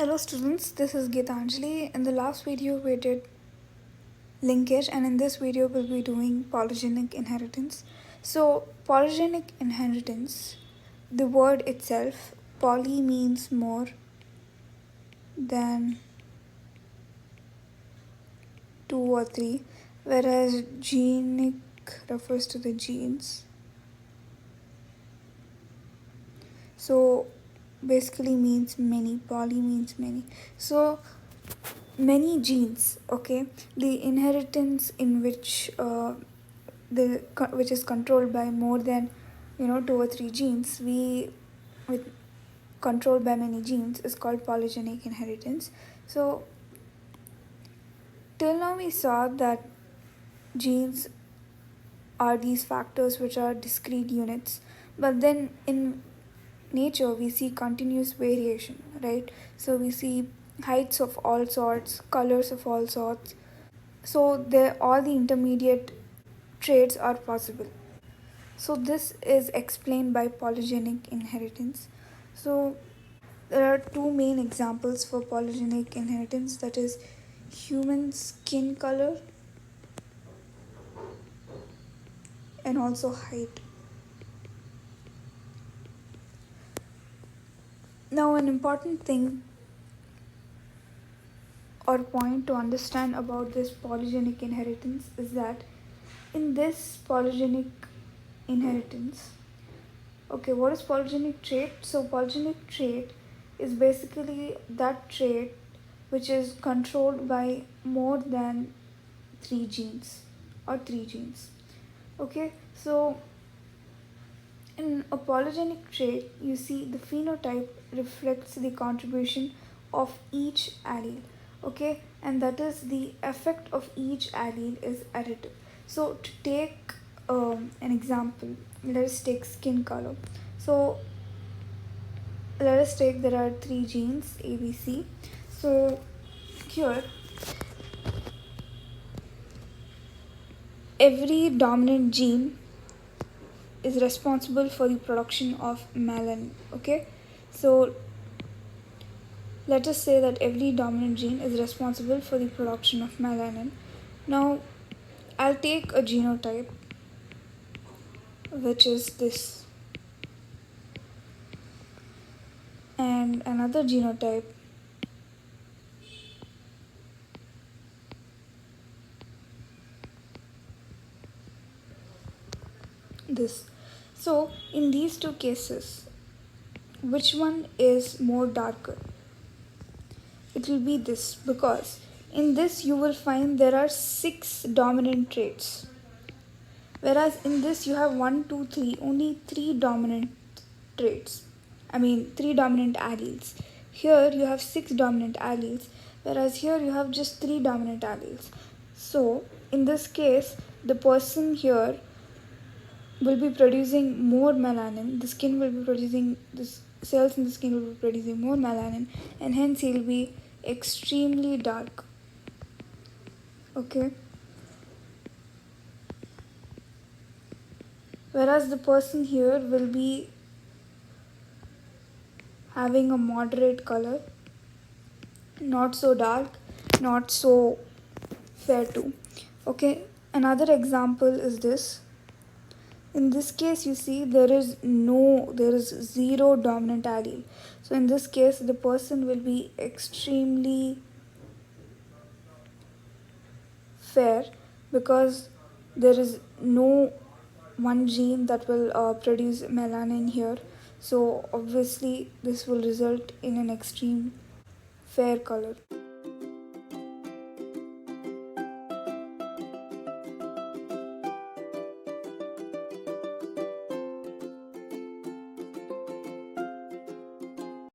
Hello students, this is Geethanjali. In the last video we did linkage, and in this video we'll be doing polygenic inheritance. So polygenic inheritance, the word itself, poly means more than 2 or 3, whereas genic refers to the genes. So basically means many, poly means many. So many genes, okay, the inheritance in which which is controlled by more than 2 or 3 genes, with controlled by many genes, is called polygenic inheritance. So till now we saw that genes are these factors which are discrete units, but then in nature we see continuous variation, right? So we see heights of all sorts, colors of all sorts. So there all the intermediate traits are possible. So this is explained by polygenic inheritance. So there are two main examples for polygenic inheritance, that is human skin color and also height. Now an important thing or point to understand about this polygenic inheritance is that in this polygenic inheritance, okay, what is polygenic trait? So polygenic trait is basically that trait which is controlled by more than 3 genes or 3 genes. Okay, so in a polygenic trait, you see the phenotype reflects the contribution of each allele, okay, and that is the effect of each allele is additive. So to take an example, let us take skin color. So let us take there are 3 genes A, B, C. So here every dominant gene is responsible for the production of melanin, okay? So let us say that every dominant gene is responsible for the production of melanin. Now I'll take a genotype which is this, and another genotype this. So in these two cases, which one is more darker? It will be this, because in this you will find there are 6 dominant traits, whereas in this you have 1, 2, 3, only 3 dominant traits. 3 dominant alleles. Here you have 6 dominant alleles, whereas here you have just 3 dominant alleles. So in this case, the person here will be producing more melanin. The skin will be producing, the cells in the skin will be producing more melanin, and hence he will be extremely dark. Okay. Whereas the person here will be having a moderate color, not so dark, not so fair too. Okay, another example is this. In this case, you see there is 0 dominant allele. So in this case, the person will be extremely fair, because there is no one gene that will produce melanin here. So obviously this will result in an extreme fair color.